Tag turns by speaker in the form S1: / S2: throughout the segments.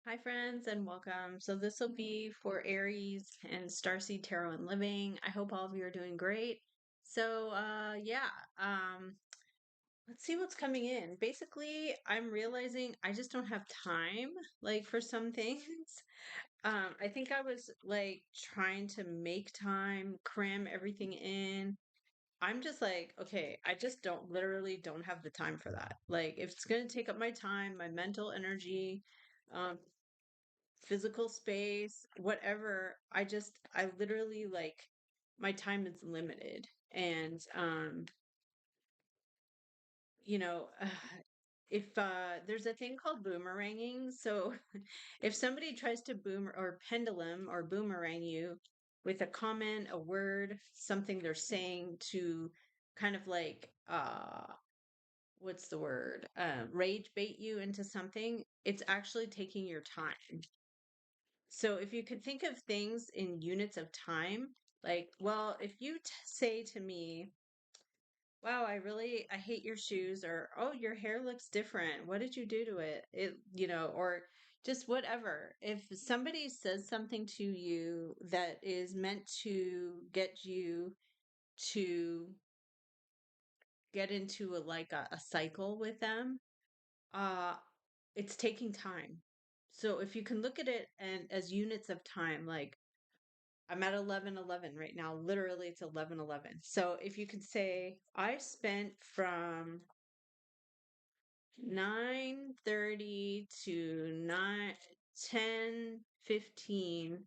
S1: Hi, friends, and welcome. So, this will be for Aries and Starseed Tarot and Living. I hope all of you are doing great. So, um, let's see what's coming in. Basically, I'm realizing I just don't have time, like, for some things. I think I was like trying to make time, cram everything in. I'm just like, okay, I just literally don't have the time for that. Like, if it's going to take up my time, my mental energy, um, physical space, whatever. I literally like my time is limited. And, you know, if there's a thing called boomeranging. So if somebody tries to boom or pendulum or boomerang you with a comment, a word, something they're saying to kind of like, what's the word? Rage bait you into something, it's actually taking your time. So if you could think of things in units of time, like, well, if you say to me, wow, I hate your shoes, or, oh, your hair looks different. What did you do to it? Or just whatever. If somebody says something to you that is meant to get you to get into a cycle with them, uh, it's taking time. So if you can look at it and as units of time, like, I'm at 11:11 right now. Literally, it's 11:11. So if you could say, I spent from 9:30 to 10:15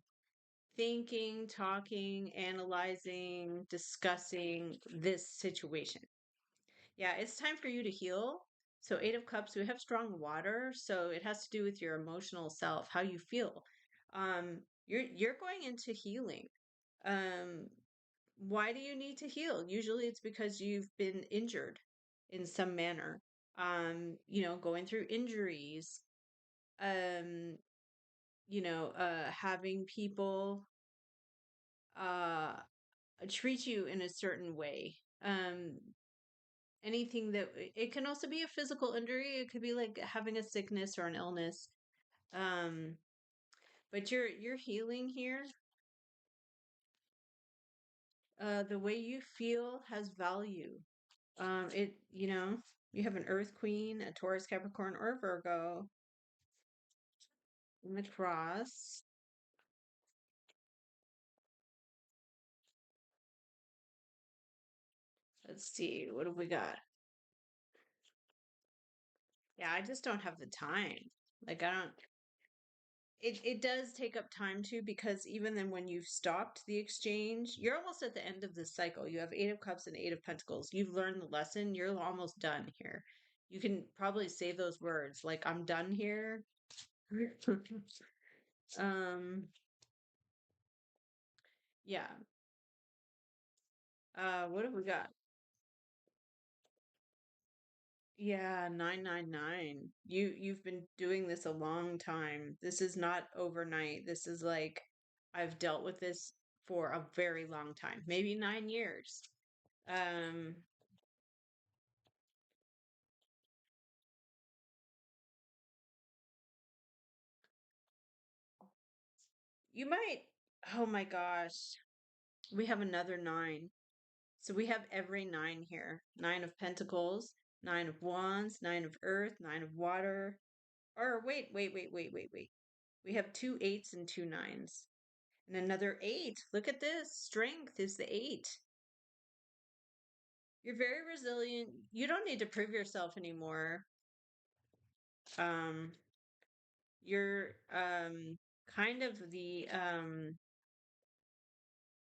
S1: thinking, talking, analyzing, discussing this situation. Yeah, it's time for you to heal. So 8 of Cups, we have strong water, so it has to do with your emotional self, how you feel. You're going into healing. Um, why do you need to heal? Usually it's because you've been injured in some manner. Going through injuries, um, having people uh treat you in a certain way. Um, anything that it can also be a physical injury. It could be like having a sickness or an illness. Um, but you're healing here. The way you feel has value. You have an Earth Queen, a Taurus, Capricorn, or a Virgo in the cross. Let's see, what have we got? Yeah, I just don't have the time. Like, I don't. It does take up time too, because even then, when you've stopped the exchange, you're almost at the end of the cycle. You have 8 of Cups and 8 of Pentacles. You've learned the lesson. You're almost done here. You can probably say those words like, I'm done here. um, yeah. What have we got? Yeah, 999. You've been doing this a long time. This is not overnight. This is like I've dealt with this for a very long time, maybe 9 years. Um, you might, oh my gosh, we have another nine. So we have every nine here. 9 of Pentacles, 9 of Wands, 9 of Earth, 9 of Water. Or wait. We have 2 8s and 2 9s. And another 8. Look at this. Strength is the 8. You're very resilient. You don't need to prove yourself anymore. Um, you're kind of the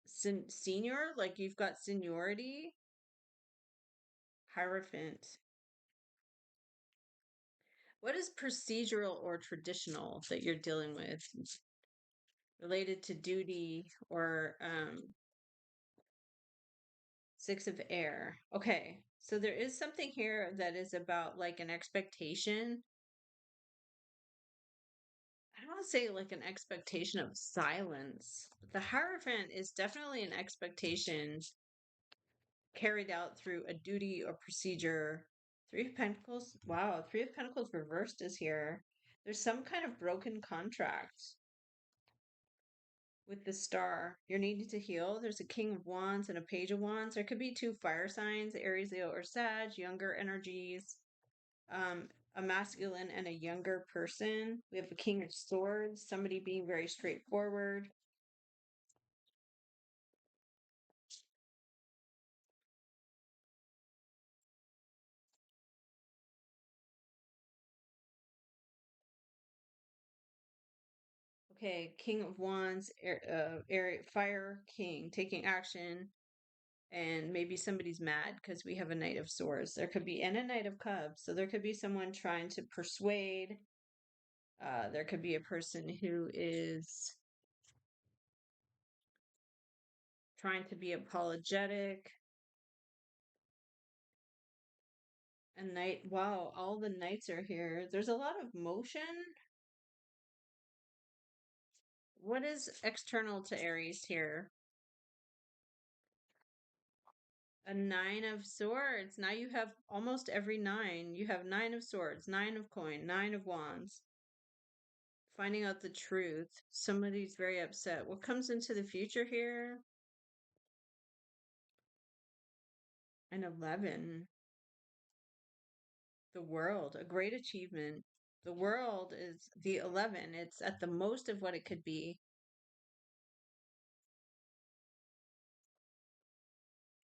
S1: senior, like you've got seniority. Hierophant. What is procedural or traditional that you're dealing with related to duty or 6 of Air? Okay, so there is something here that is about like an expectation. I don't want to say like an expectation of silence. But the Hierophant is definitely an expectation carried out through a duty or procedure. 3 of Pentacles. Wow, 3 of Pentacles reversed is here. There's some kind of broken contract with the star. You're needing to heal. There's a King of Wands and a Page of Wands. There could be two fire signs, Aries, Leo, or Sag, younger energies, a masculine and a younger person. We have a King of Swords, somebody being very straightforward. Okay, King of Wands, Fire King, taking action, and maybe somebody's mad because we have a Knight of Swords. There could be, and a Knight of Cups. So there could be someone trying to persuade. There could be a person who is trying to be apologetic. A knight, wow, all the knights are here. There's a lot of motion. What is external to Aries here? A Nine of Swords. Now you have almost every nine. You have Nine of Swords, Nine of Coin, Nine of Wands. Finding out the truth. Somebody's very upset. What comes into the future here? An 11. The world, a great achievement. The world is the 11. It's at the most of what it could be.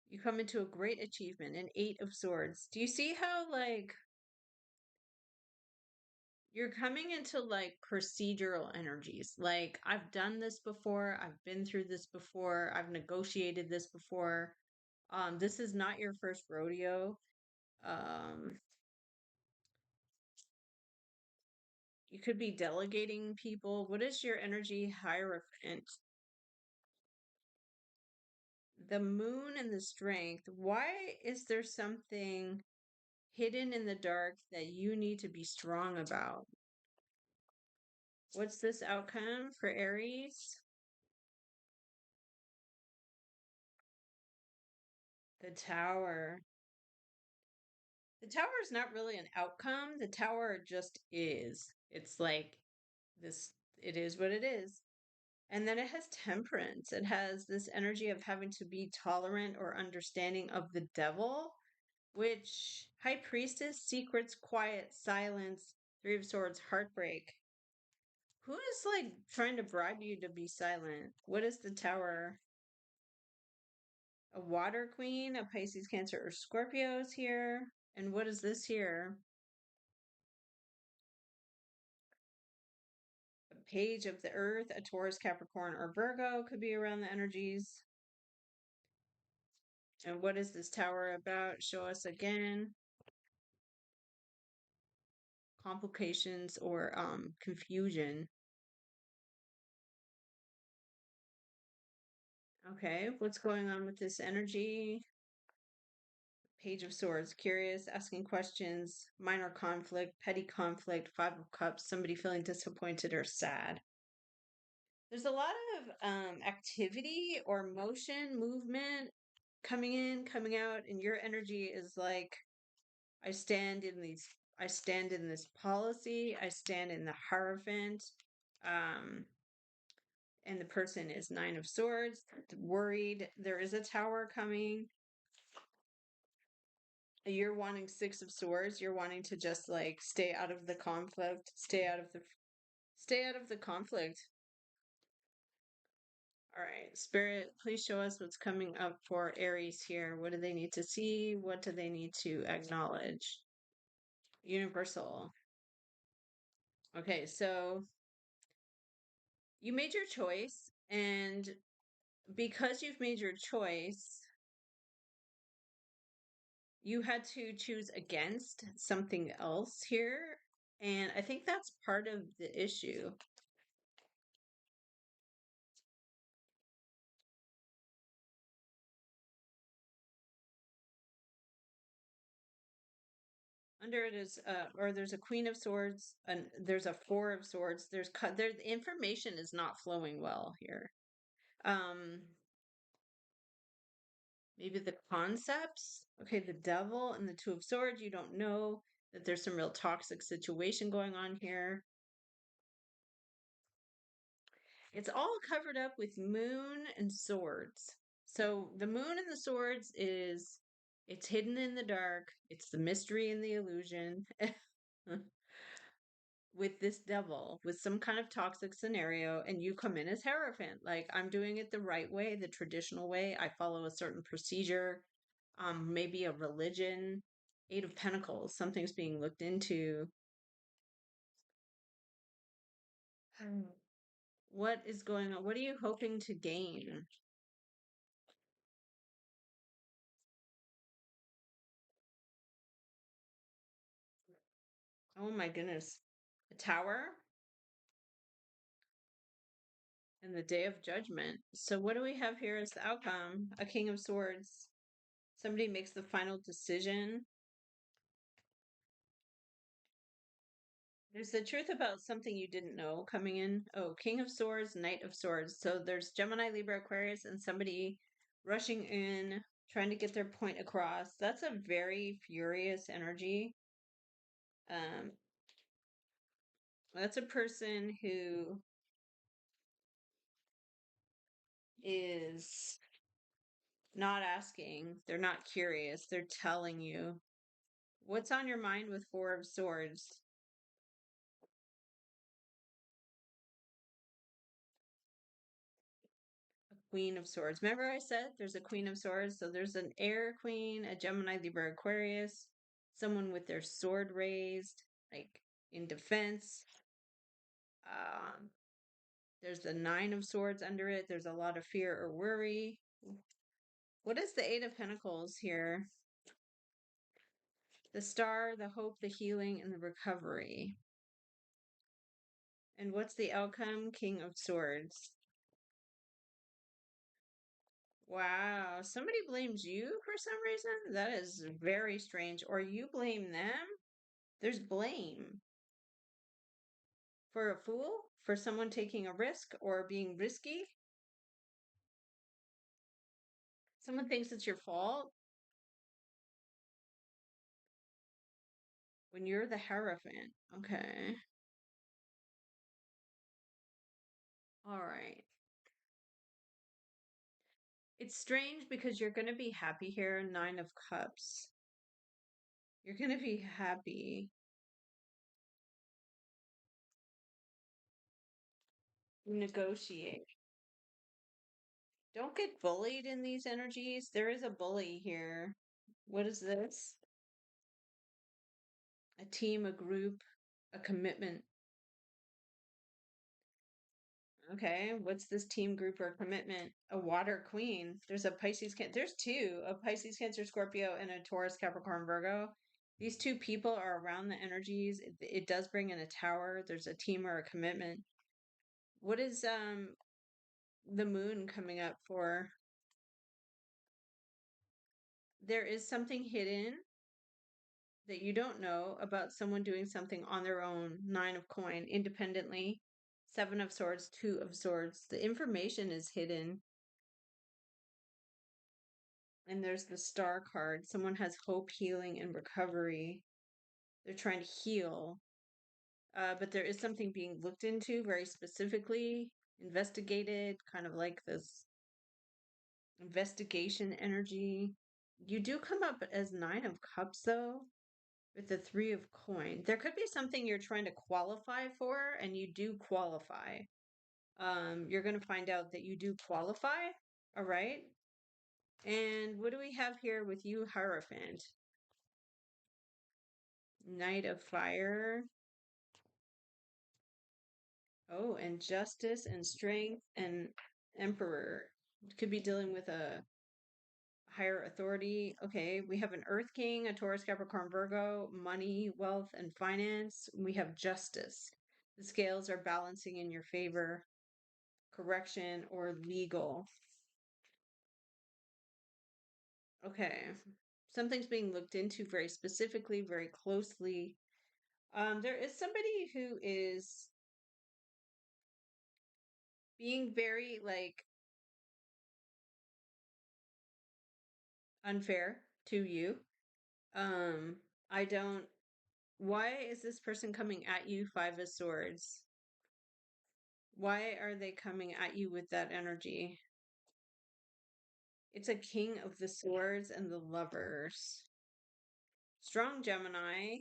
S1: You come into a great achievement, an 8 of Swords. Do you see how, like, you're coming into like procedural energies? Like, I've done this before, I've been through this before, I've negotiated this before. This is not your first rodeo. Um, you could be delegating people. What is your energy hierophant? The moon and the strength. Why is there something hidden in the dark that you need to be strong about? What's this outcome for Aries? The Tower. The Tower is not really an outcome. The Tower just is. It's like this, it is what it is. And then it has Temperance. It has this energy of having to be tolerant or understanding of the devil, which High Priestess, secrets, quiet, silence, Three of Swords, heartbreak. Who is like trying to bribe you to be silent? What is the Tower? A Water Queen, a Pisces, Cancer, or Scorpios here. And what is this here? A Page of the Earth, a Taurus, Capricorn, or Virgo could be around the energies. And what is this Tower about? Show us again. Complications or confusion. Okay, what's going on with this energy? Page of Swords, curious, asking questions, minor conflict, petty conflict, Five of Cups, somebody feeling disappointed or sad. There's a lot of activity or motion, movement coming in, coming out, and your energy is like, I stand in these, I stand in this policy, I stand in the Hierophant. And the person is Nine of Swords, worried. There is a Tower coming. You're wanting Six of Swords. You're wanting to just like stay out of the conflict, stay out of the conflict. All right, Spirit, please show us what's coming up for Aries here. What do they need to see? What do they need to acknowledge? Universal. Okay, so you made your choice, and because you've made your choice, you had to choose against something else here. And I think that's part of the issue. Under it is, or there's a Queen of Swords, and there's a Four of Swords. There, the information is not flowing well here. Um, maybe the concepts. Okay, the Devil and the Two of Swords. You don't know that there's some real toxic situation going on here. It's all covered up with moon and swords. So the moon and the swords is it's hidden in the dark. It's the mystery and the illusion with this devil, with some kind of toxic scenario, and you come in as Hierophant. Like, I'm doing it the right way, the traditional way. I follow a certain procedure, maybe a religion. Eight of Pentacles, something's being looked into. What is going on? What are you hoping to gain? Oh my goodness. A tower and the day of judgment. So what do we have here as the outcome? A king of swords. Somebody makes the final decision. There's the truth about something you didn't know coming in. Oh, king of swords, knight of swords. So there's Gemini, Libra, Aquarius, and somebody rushing in, trying to get their point across. That's a very furious energy. Um, that's a person who is not asking, they're not curious, they're telling you. What's on your mind with Four of Swords? A Queen of Swords. Remember I said there's a Queen of Swords? So there's an air queen, a Gemini, Libra, Aquarius, someone with their sword raised, like in defense. Um, there's the Nine of Swords under it. There's a lot of fear or worry. What is the Eight of Pentacles here? The Star, the hope, the healing, and the recovery. And what's the outcome? King of Swords. Wow, somebody blames you for some reason? That is very strange. Or you blame them? There's blame for a fool, for someone taking a risk or being risky. Someone thinks it's your fault when you're the Hierophant. Okay. All right. It's strange because you're going to be happy here, Nine of Cups. You're going to be happy. Negotiate. Don't get bullied in these energies. There is a bully here. What is this? A team, a group, a commitment. Okay, what's this team, group, or commitment? A water queen. There's a Pisces, there's two, a Pisces, Cancer, Scorpio, and a Taurus, Capricorn, Virgo. These two people are around the energies. It does bring in a tower. There's a team or a commitment. What is the moon coming up for? There is something hidden that you don't know about someone doing something on their own. Nine of coin, independently. Seven of swords, two of swords. The information is hidden. And there's the star card. Someone has hope, healing, and recovery. They're trying to heal. But there is something being looked into very specifically, investigated, kind of like this investigation energy. You do come up as Nine of Cups, though, with the Three of Coin. There could be something you're trying to qualify for, and you do qualify. You're going to find out that you do qualify. All right. And what do we have here with you, Hierophant? Knight of Fire. Oh, and Justice and Strength and Emperor. Could be dealing with a higher authority. Okay, we have an Earth King, a Taurus, Capricorn, Virgo, money, wealth, and finance. We have Justice. The scales are balancing in your favor. Correction or legal. Okay. Something's being looked into very specifically, very closely. There is somebody who is being very like unfair to you. Um, I don't. Why is this person coming at you? Five of Swords. Why are they coming at you with that energy? It's a king of the swords and the lovers. Strong Gemini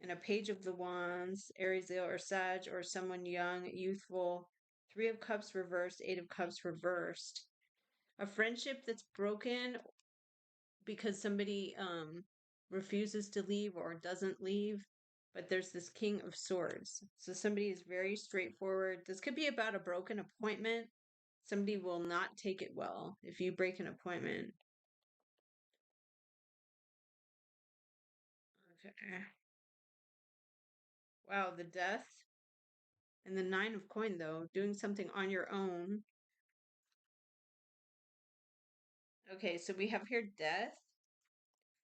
S1: and a page of the wands, Aries, Leo, or Sag, or someone young, youthful. Three of cups reversed, eight of cups reversed. A friendship that's broken because somebody refuses to leave or doesn't leave. But there's this king of swords. So somebody is very straightforward. This could be about a broken appointment. Somebody will not take it well if you break an appointment. Okay. Wow, the death and the nine of coin, though, doing something on your own. Okay, so we have here death,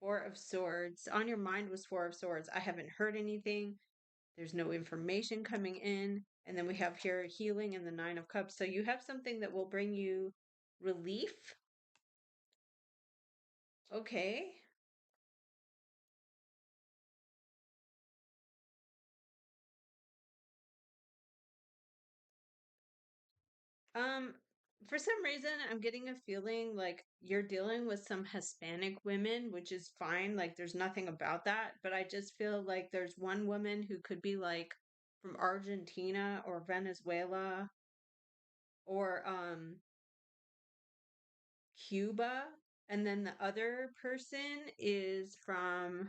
S1: four of swords. On your mind was four of swords. I haven't heard anything. There's no information coming in. And then we have here healing and the nine of cups. So you have something that will bring you relief. Okay. Um, for some reason, I'm getting a feeling like you're dealing with some Hispanic women, which is fine. Like, there's nothing about that. But I just feel like there's one woman who could be like from Argentina or Venezuela or Cuba. And then the other person is from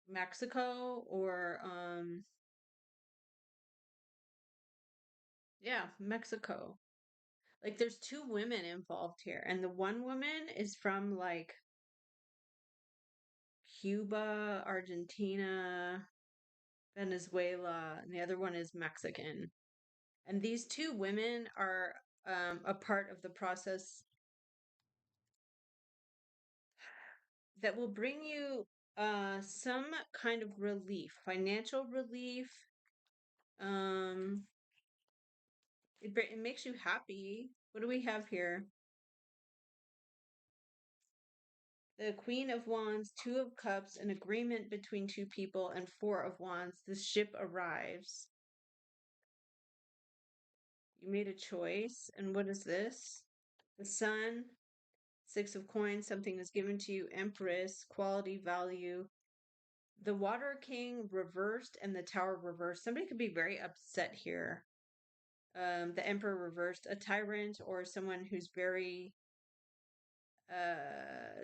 S1: Mexico or yeah, Mexico. Like there's two women involved here, and the one woman is from like Cuba, Argentina, Venezuela, and the other one is Mexican. And these two women are a part of the process that will bring you some kind of relief, financial relief. Um, it makes you happy. What do we have here? The Queen of Wands, Two of Cups, an agreement between two people, and Four of Wands. The ship arrives. You made a choice. And what is this? The Sun, Six of Coins, something is given to you. Empress, quality, value. The Water King reversed and the Tower reversed. Somebody could be very upset here. The Emperor reversed, a tyrant or someone who's very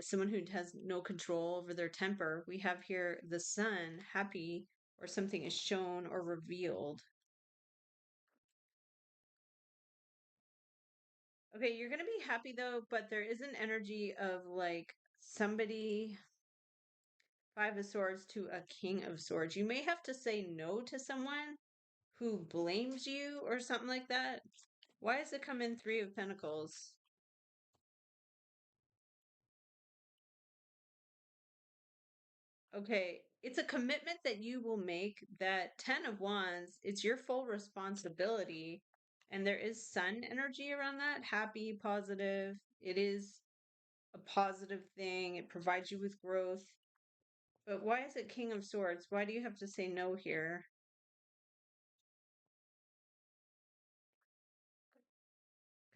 S1: someone who has no control over their temper. We have here the Sun, happy, or something is shown or revealed. Okay, you're gonna be happy though, but there is an energy of like somebody, Five of Swords to a King of Swords. You may have to say no to someone who blames you or something like that. Why does it come in Three of Pentacles? Okay, it's a commitment that you will make. That Ten of Wands, it's your full responsibility. And there is sun energy around that. Happy, positive. It is a positive thing. It provides you with growth. But why is it King of Swords? Why do you have to say no here?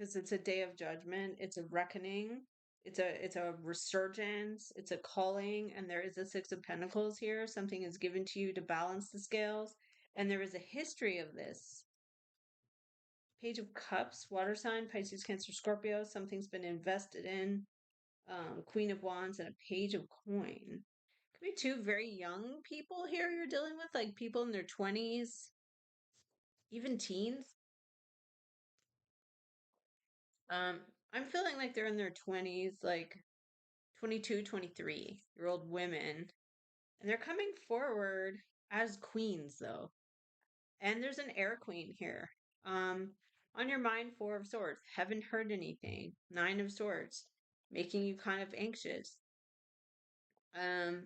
S1: Because it's a day of judgment. It's a reckoning. It's a resurgence. It's a calling. And there is a Six of Pentacles here. Something is given to you to balance the scales. And there is a history of this. Page of Cups, water sign, Pisces, Cancer, Scorpio. Something's been invested in. Queen of Wands and a Page of Coin. Could be two very young people here you're dealing with, like people in their 20s, even teens. Um, I'm feeling like they're in their 20s, like 22, 23-year old women. And they're coming forward as queens, though. And there's an air queen here. On your mind, Four of Swords. Haven't heard anything. Nine of Swords, making you kind of anxious. Um,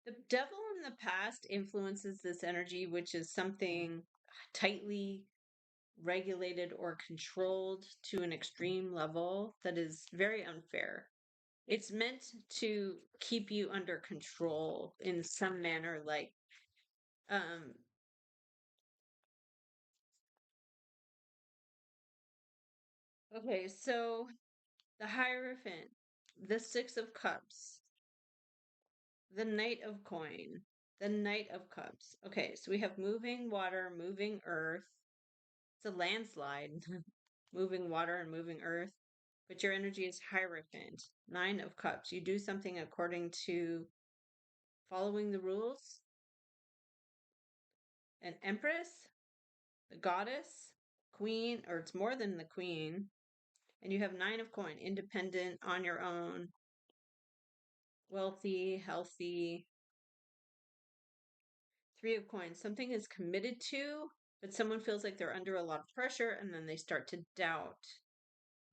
S1: the devil in the past influences this energy, which is something tightly regulated or controlled to an extreme level that is very unfair. It's meant to keep you under control in some manner, like Um, okay, so the Hierophant, the Six of Cups, the Knight of Coin, the Knight of Cups. Okay, so we have moving water, moving earth. It's a landslide, moving water and moving earth. But your energy is Hierophant, Nine of Cups. You do something according to following the rules. An Empress, the Goddess, Queen, or it's more than the Queen. And you have Nine of Coin, independent, on your own, wealthy, healthy. Three of Coins, something is committed to, but someone feels like they're under a lot of pressure and then they start to doubt.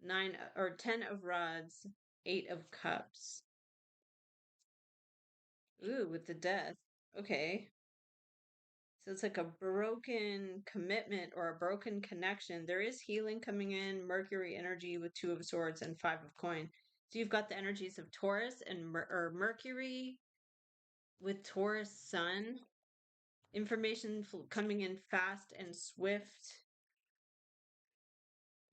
S1: Nine or 10 of Rods, Eight of Cups. Ooh, with the Death. Okay. So it's like a broken commitment or a broken connection. There is healing coming in, Mercury energy with Two of Swords and Five of Coin. So you've got the energies of Taurus and or Mercury with Taurus Sun. Information coming in fast and swift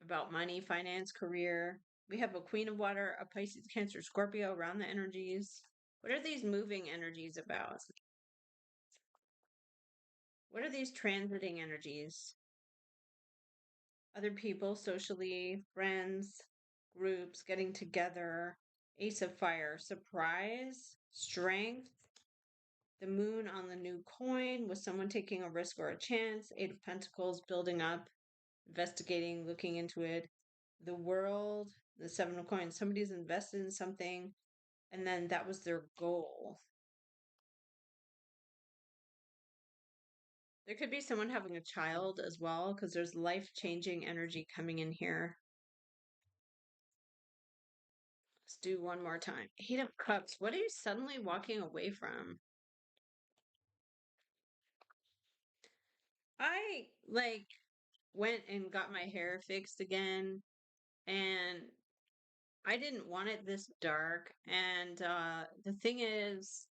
S1: about money, finance, career. We have a Queen of Water, a Pisces, Cancer, Scorpio around the energies. What are these moving energies about? What are these transiting energies? Other people, socially, friends, groups, getting together. Ace of Fire, surprise, strength. The moon on the new coin, with someone taking a risk or a chance. Eight of Pentacles, building up, investigating, looking into it. The world, the Seven of Coins, somebody's invested in something, and then that was their goal. There could be someone having a child as well, because there's life-changing energy coming in here. Let's do one more time. Eight of Cups. What are you suddenly walking away from? I went and got my hair fixed again, and I didn't want it this dark. And the thing is,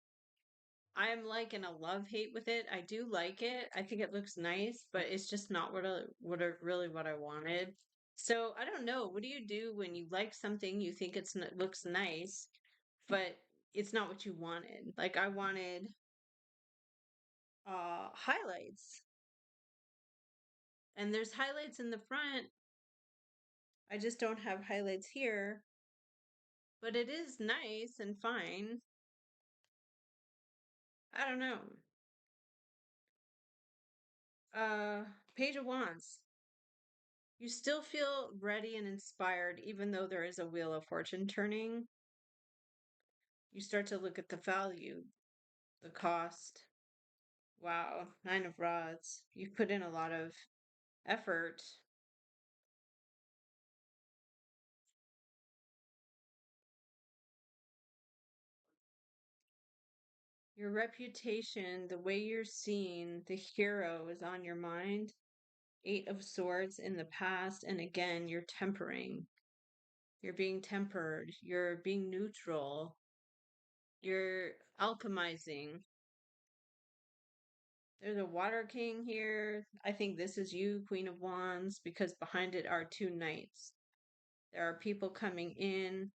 S1: I'm like in a love hate with it. I do like it. I think it looks nice, but it's just not what I wanted. So I don't know. What do you do when you like something, you think looks nice, but it's not what you wanted? Like I wanted highlights. And there's highlights in the front. I just don't have highlights here, but it is nice and fine. I don't know. Uh, Page of Wands. You still feel ready and inspired, even though there is a wheel of fortune turning. You start to look at the value, the cost. Wow, Nine of Rods. You've put in a lot of effort. Your reputation, the way you're seen, the hero is on your mind. Eight of Swords in the past, and again, you're tempering. You're being tempered. You're being neutral. You're alchemizing. There's a Water King here. I think this is you, Queen of Wands, because behind it are two knights. There are people coming in.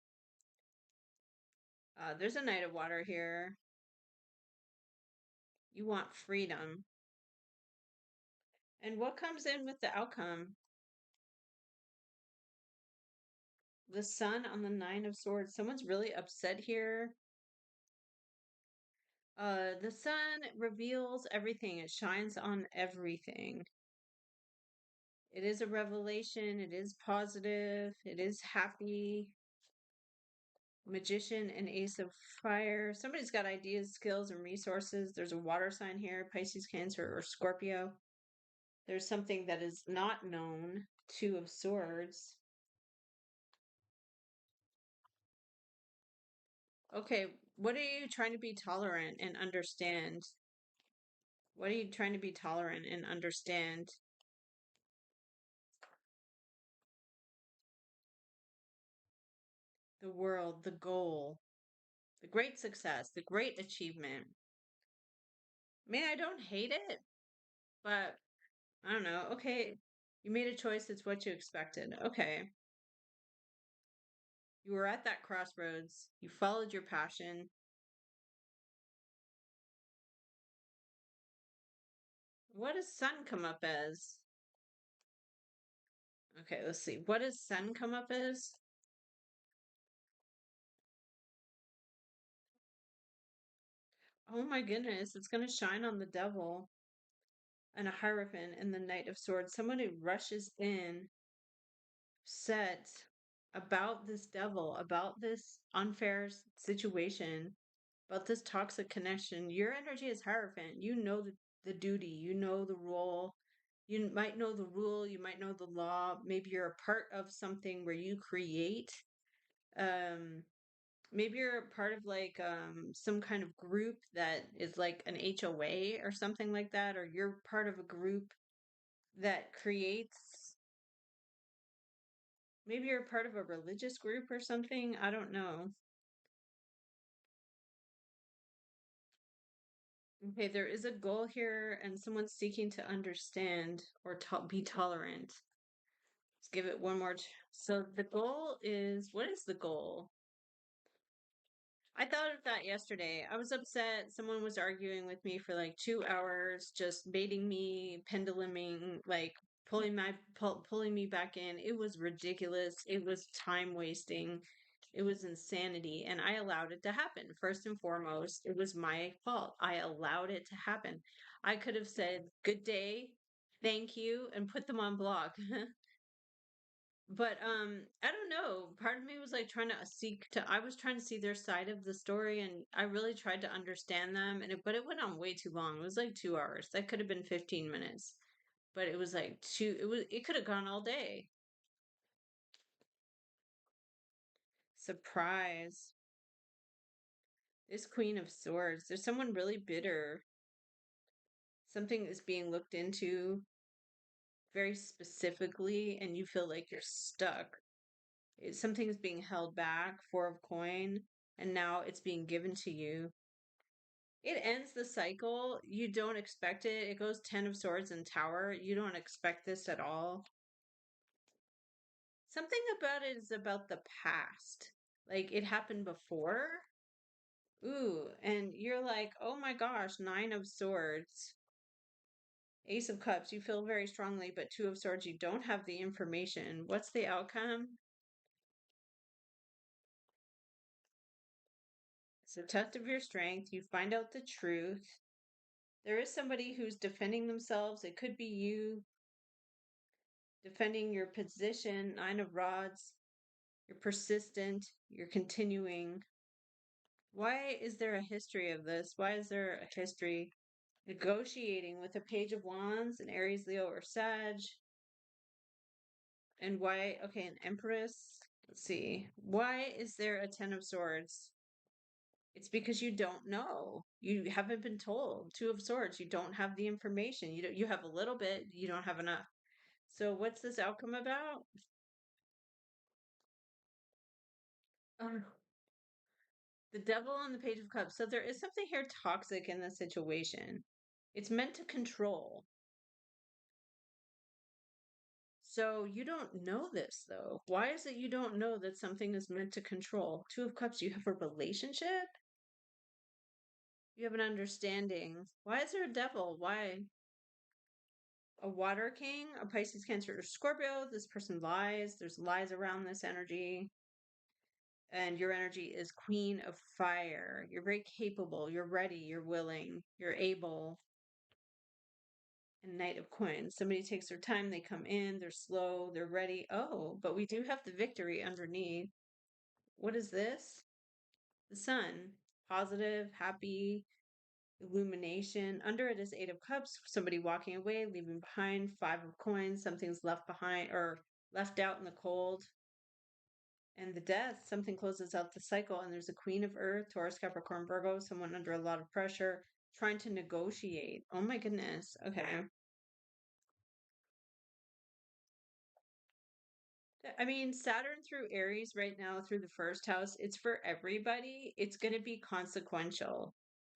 S1: There's a Knight of Water here. You want freedom. And what comes in with the outcome? The Sun on the Nine of Swords. Someone's really upset here. The sun reveals everything. It shines on everything. It is a revelation. It is positive. It is happy. Magician and Ace of Fire. Somebody's got ideas, skills, and resources. There's a water sign here, Pisces, Cancer, or Scorpio. There's something that is not known, Two of Swords. Okay, what are you trying to be tolerant and understand? What are you trying to be tolerant and understand? The world, the goal, the great success, the great achievement. mean, I don't hate it, but I don't know. Okay, you made a choice. It's what you expected. Okay. You were at that crossroads. You followed your passion. What does sun come up as? Okay, let's see. What does sun come up as? Oh my goodness, it's going to shine on the devil and a hierophant and the knight of swords. Somebody rushes in, set about this devil, about this unfair situation, about this toxic connection. Your energy is hierophant. You know the duty, you know the role. You might know the rule, you might know the law. Maybe you're a part of something where you create. Um, Maybe you're a part of like some kind of group that is like an HOA or something like that, or you're part of a group that creates, maybe you're a part of a religious group or something. I don't know. Okay, there is a goal here and someone's seeking to understand or be tolerant. Let's give it one more. So the goal is, what is the goal? I thought of that yesterday. I was upset. Someone was arguing with me for like 2 hours, just baiting me, penduluming, like pulling me back in. It was ridiculous. It was time wasting. It was insanity, and I allowed it to happen. First and foremost, it was my fault. I allowed it to happen. I could have said good day, thank you, and put them on block. But I don't know. Part of me was like trying to I was trying to see their side of the story, and I really tried to understand them, but it went on way too long. It was like 2 hours. That could have been 15 minutes. But it was like it could have gone all day. Surprise. This Queen of Swords. There's someone really bitter. Something is being looked into very specifically, and you feel like you're stuck. Something is being held back, Four of Coin, and now it's being given to you. It ends the cycle. You don't expect it. It goes Ten of Swords and Tower. You don't expect this at all. Something about it is about the past. Like it happened before. Ooh, and you're like, oh my gosh, Nine of Swords. Ace of Cups, you feel very strongly, but Two of Swords, you don't have the information. What's the outcome? It's a test of your strength. You find out the truth. There is somebody who's defending themselves. It could be you defending your position. Nine of Rods. You're persistent. You're continuing. Why is there a history of this? Why is there a history negotiating with a Page of Wands, an Aries, Leo, or Sag? And why? Okay, an Empress. Let's see. Why is there a Ten of Swords? It's because you don't know. You haven't been told. Two of Swords. You don't have the information. You have a little bit. You don't have enough. So what's this outcome about? Um, the Devil on the Page of Cups. So there is something here toxic in the situation. It's meant to control. So you don't know this though. Why is it you don't know that something is meant to control? Two of Cups, you have a relationship? You have an understanding. Why is there a devil? Why? A water king, a Pisces, Cancer, or Scorpio. This person lies. There's lies around this energy. And your energy is Queen of Fire. You're very capable. You're ready. You're willing. You're able. And Knight of Coins. Somebody takes their time. They come in. They're slow. They're ready. Oh, but we do have the victory underneath. What is this? The Sun. Positive, happy, illumination. Under it is Eight of Cups. Somebody walking away, leaving behind. Five of Coins. Something's left behind or left out in the cold. And the Death, something closes out the cycle, and there's a Queen of Earth, Taurus, Capricorn, Virgo, someone under a lot of pressure, trying to negotiate. Oh my goodness. Okay. I mean, Saturn through Aries right now, through the first house, it's for everybody. It's going to be consequential.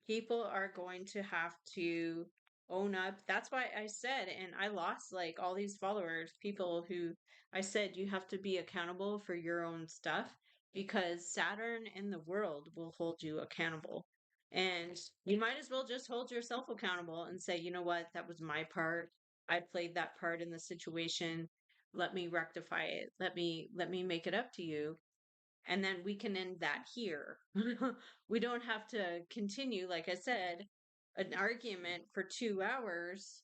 S1: People are going to have to own up. That's why I said, and I lost like all these followers, people who I said you have to be accountable for your own stuff because Saturn and the world will hold you accountable. And you might as well just hold yourself accountable and say, you know what, that was my part. I played that part in the situation. Let me rectify it. Let me make it up to you, and then we can end that here. We don't have to continue, like I said, an argument for 2 hours.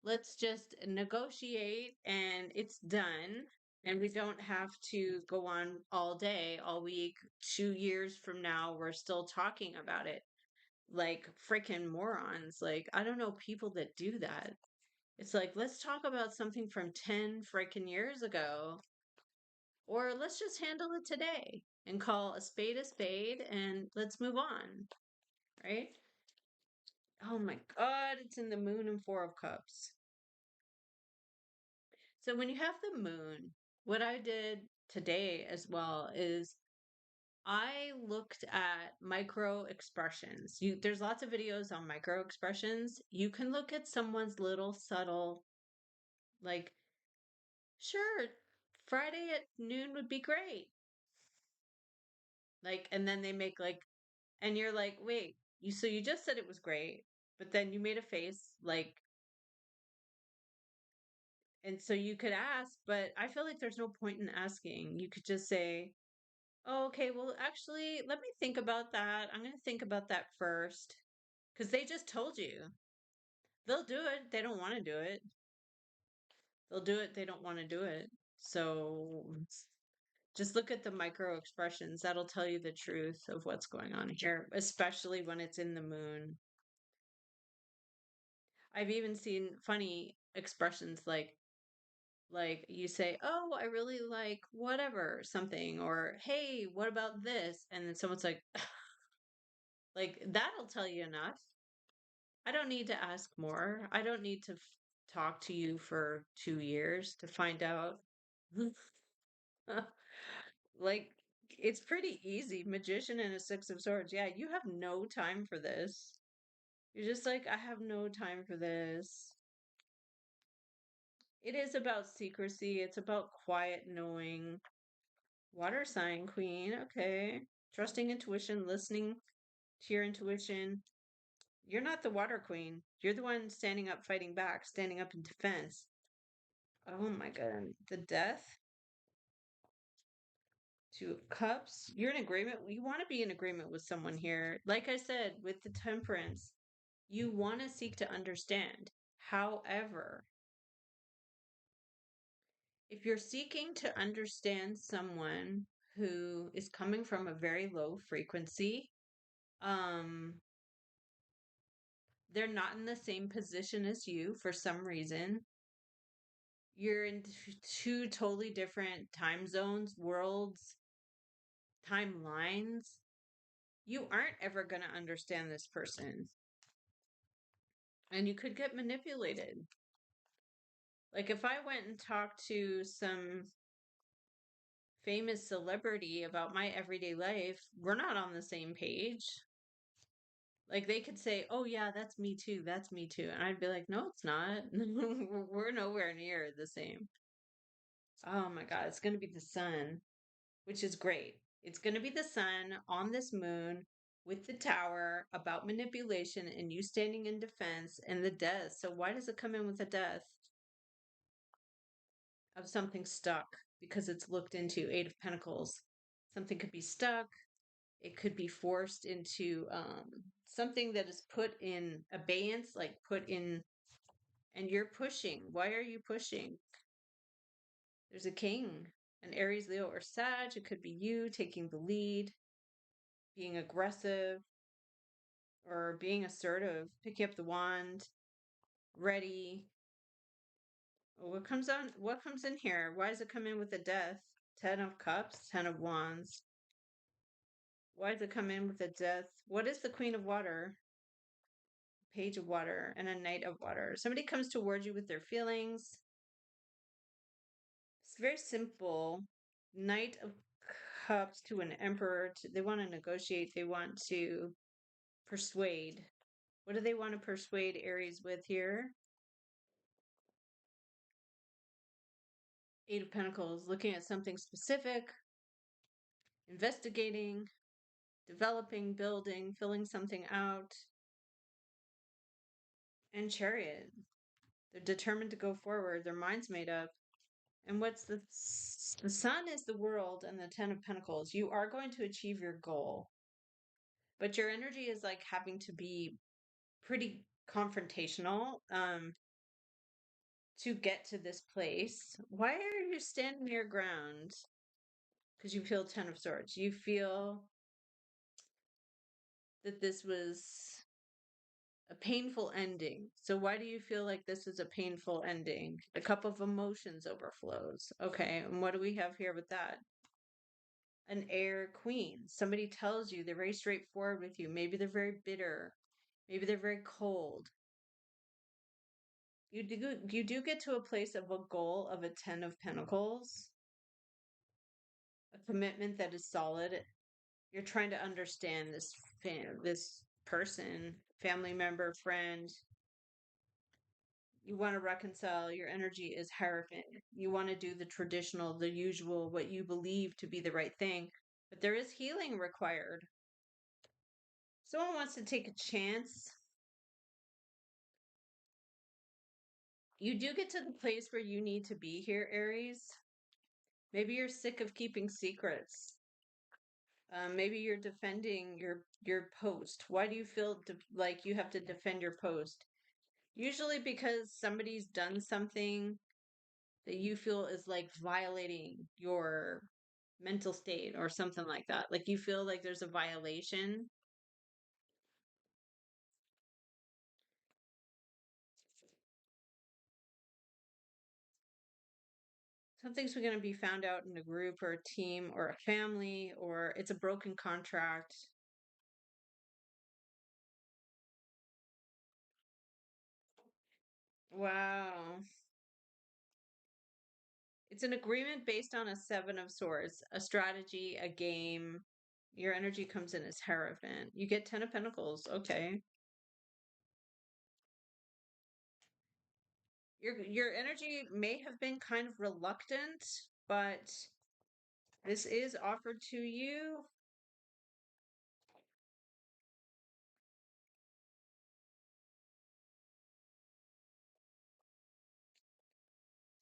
S1: Let's just negotiate and it's done. And we don't have to go on all day, all week. 2 years from now, we're still talking about it like freaking morons. Like, I don't know people that do that. It's like, let's talk about something from 10 freaking years ago. Or let's just handle it today and call a spade and let's move on, right? Oh my God, it's in the moon and Four of Cups. So when you have the moon, what I did today as well is I looked at micro expressions. There's lots of videos on micro expressions. You can look at someone's little subtle, like, sure, Friday at noon would be great. Like, and then they make like, and you're like, wait, so you just said it was great, but then you made a face like, and so you could ask, but I feel like there's no point in asking. You could just say, oh, okay, well, actually, let me think about that. I'm going to think about that first. Because they just told you. They'll do it. They don't want to do it. They'll do it. They don't want to do it. So just look at the micro expressions. That'll tell you the truth of what's going on here, especially when it's in the moon. I've even seen funny expressions like you say, "Oh, I really like whatever, something," or "Hey, what about this?" And then someone's like that'll tell you enough. I don't need to ask more. I don't need to talk to you for 2 years to find out. Like it's pretty easy. Magician and a six of swords. Yeah, you have no time for this. You're just like, I have no time for this. It is about secrecy. It's about quiet knowing. Water sign queen. Okay. Trusting intuition, listening to your intuition. You're not the water queen. You're the one standing up, fighting back, standing up in defense. Oh my God. The death. Two of cups. You're in agreement. You want to be in agreement with someone here. Like I said, with the temperance, you want to seek to understand. However, if you're seeking to understand someone who is coming from a very low frequency, um, they're not in the same position as you for some reason. You're in two totally different time zones, worlds, timelines. You aren't ever going to understand this person. And you could get manipulated. Like if I went and talked to some famous celebrity about my everyday life, we're not on the same page. Like they could say, "Oh yeah, that's me too. That's me too." And I'd be like, "No, it's not. We're nowhere near the same." Oh my God, it's going to be the sun, which is great. It's going to be the sun on this moon with the tower about manipulation and you standing in defense and the death. So why does it come in with the death of something stuck? Because it's looked into Eight of Pentacles. Something could be stuck. It could be forced into something that is put in abeyance, like put in, and you're pushing. Why are you pushing? There's a king, an Aries, Leo, or Sag. It could be you taking the lead, being aggressive, or being assertive, picking up the wand, ready. What comes on? What comes in here? Why does it come in with the death? 10 of Cups, 10 of Wands. Why does it come in with the death? What is the Queen of Water? Page of Water and a Knight of Water. Somebody comes towards you with their feelings. It's very simple. Knight of Cups to an Emperor. They want to negotiate. They want to Persuade. What do they want to persuade Aries with here? Eight of Pentacles, looking at something specific, investigating, developing, building, filling something out. And Chariot. They're determined to go forward. Their mind's made up. And what's the Sun is the world and the Ten of Pentacles. You are going to achieve your goal. But your energy is like having to be pretty confrontational to get to this place. Why are you standing your ground? Because you feel Ten of Swords. You feel that this was a painful ending. So why do you feel like this is a painful ending? The cup of emotions overflows. Okay, and what do we have here with that? An air queen. Somebody tells you they're very straightforward with you. Maybe they're very bitter. Maybe they're very cold. You do get to a place of a goal of a 10 of Pentacles, a commitment that is solid. You're trying to understand this person, family member, friend. You want to reconcile. Your energy is Hierophant. You want to do the traditional, the usual, what you believe to be the right thing. But there is healing required. Someone wants to take a chance. You do get to the place where you need to be here, Aries. Maybe you're sick of keeping secrets. Maybe you're defending your post. Why do you feel like you have to defend your post? Usually because somebody's done something that you feel is like violating your mental state or something like that. Like you feel like there's a violation. Something's going to be found out in a group or a team or a family, or it's a broken contract. Wow. It's an agreement based on a Seven of Swords, a strategy, a game. Your energy comes in as Hierophant. You get 10 of Pentacles. Okay. Your energy may have been kind of reluctant, but this is offered to you.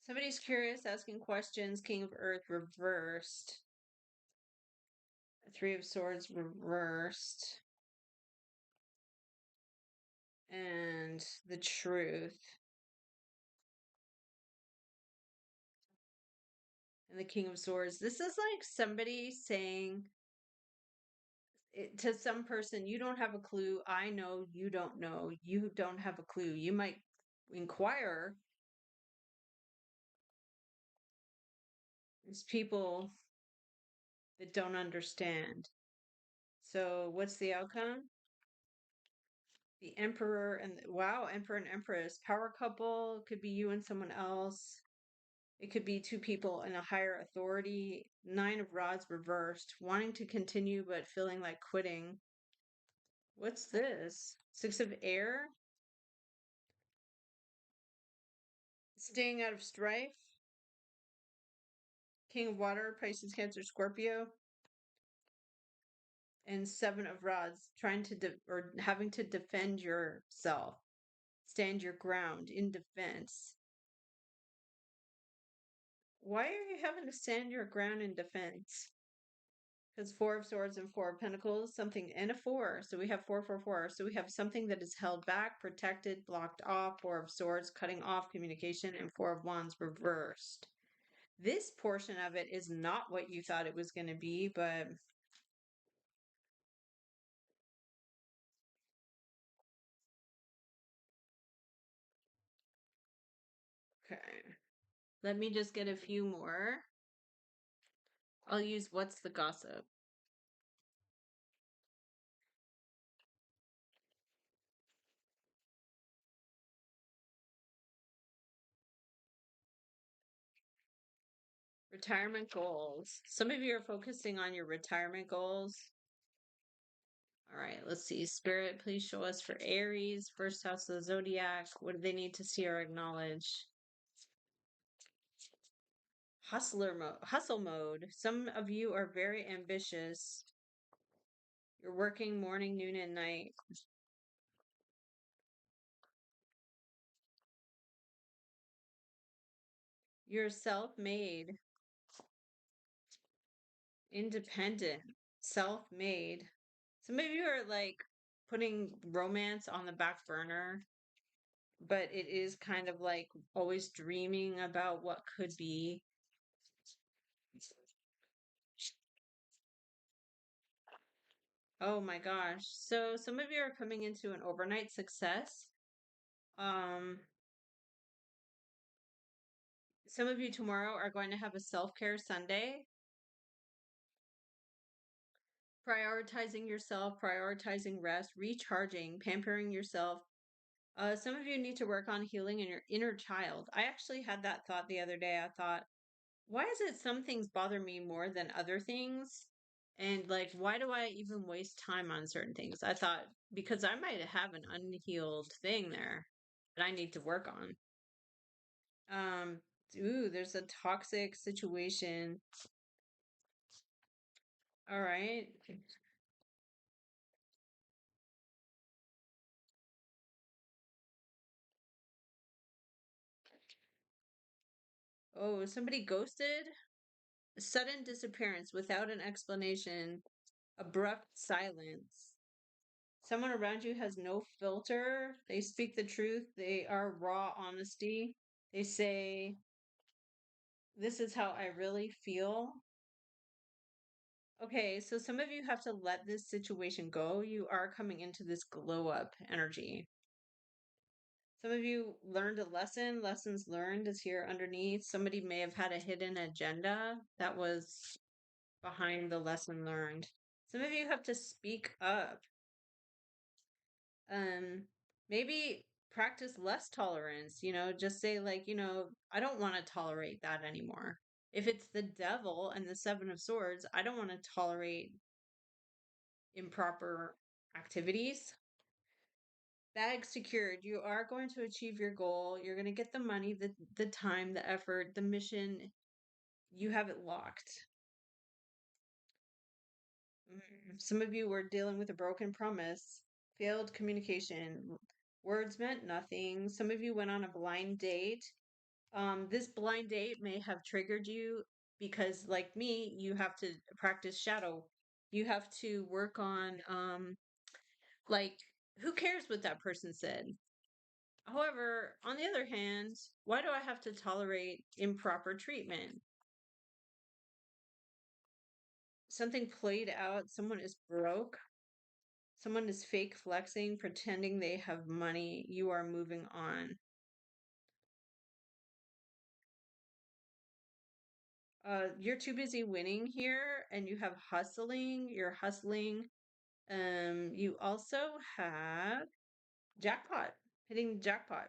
S1: Somebody's curious, asking questions. King of Earth reversed. Three of Swords reversed. And the Truth. And the King of Swords. This is like somebody saying to some person, you don't have a clue. I know you don't know. You don't have a clue. You might inquire. It's people that don't understand. So, what's the outcome? The Emperor and wow, Emperor and Empress, power couple, could be you and someone else. It could be two people in a higher authority. Nine of Rods reversed, wanting to continue but feeling like quitting. What's this? Six of Air, staying out of strife. King of Water, Pisces, Cancer, Scorpio. And Seven of Rods, trying to or having to defend yourself, stand your ground in defense. Why are you having to stand your ground in defense? Because Four of Swords and Four of Pentacles, something, and a four. So we have four, four, four. So we have something that is held back, protected, blocked off. Four of Swords, cutting off communication, and Four of Wands reversed. This portion of it is not what you thought it was going to be, but okay. Let me just get a few more. I'll use what's the gossip. Retirement goals. Some of you are focusing on your retirement goals. All right, let's see. Spirit, please show us for Aries, first house of the zodiac. What do they need to see or acknowledge? Hustle mode. Some of you are very ambitious. You're working morning, noon, and night. You're self-made, independent, self-made. Some of you are like putting romance on the back burner, but it is kind of like always dreaming about what could be. Oh my gosh. So some of you are coming into an overnight success. Um, some of you tomorrow are going to have a self-care Sunday, prioritizing yourself, prioritizing rest, recharging, pampering yourself. Some of you need to work on healing in your inner child. I actually had that thought the other day. I thought, why is it some things bother me more than other things? And like, why do I even waste time on certain things? I thought, because I might have an unhealed thing there that I need to work on. Um, ooh, there's a toxic situation. All right. Oh, somebody ghosted? Sudden disappearance without an explanation, abrupt silence. Someone around you has no filter. They speak the truth. They are raw honesty. They say, this is how I really feel. Okay, so some of you have to let this situation go. You are coming into this glow up energy. Some of you learned a lesson. Lessons learned is here underneath. Somebody may have had a hidden agenda that was behind the lesson learned. Some of you have to speak up. Um, maybe practice less tolerance, just say like, I don't want to tolerate that anymore. If it's the devil and the seven of swords, I don't want to tolerate improper activities. Bag secured. You are going to achieve your goal. You're going to get the money, the time, the effort, the mission. You have it locked. Some of you were dealing with a broken promise, failed communication, words meant nothing. Some of you went on a blind date. This blind date may have triggered you because, like me, you have to practice shadow. You have to work on, like, who cares what that person said? However, on the other hand, why do I have to tolerate improper treatment? Something played out, someone is broke, someone is fake flexing, pretending they have money. You are moving on. You're too busy winning here and you have hustling. You're hustling. You also have jackpot, hitting jackpot.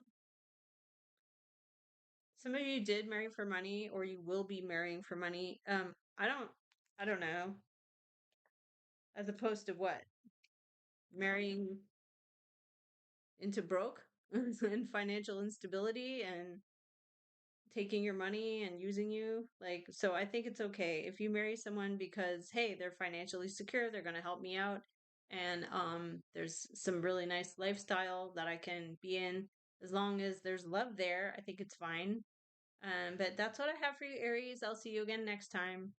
S1: Some of you did marry for money or you will be marrying for money. I don't know. As opposed to what? Marrying into broke and financial instability and taking your money and using you. Like, so I think it's okay if you marry someone because, hey, they're financially secure, they're going to help me out. And there's some really nice lifestyle that I can be in. As long as there's love there, I think it's fine. But that's what I have for you, Aries. I'll see you again next time.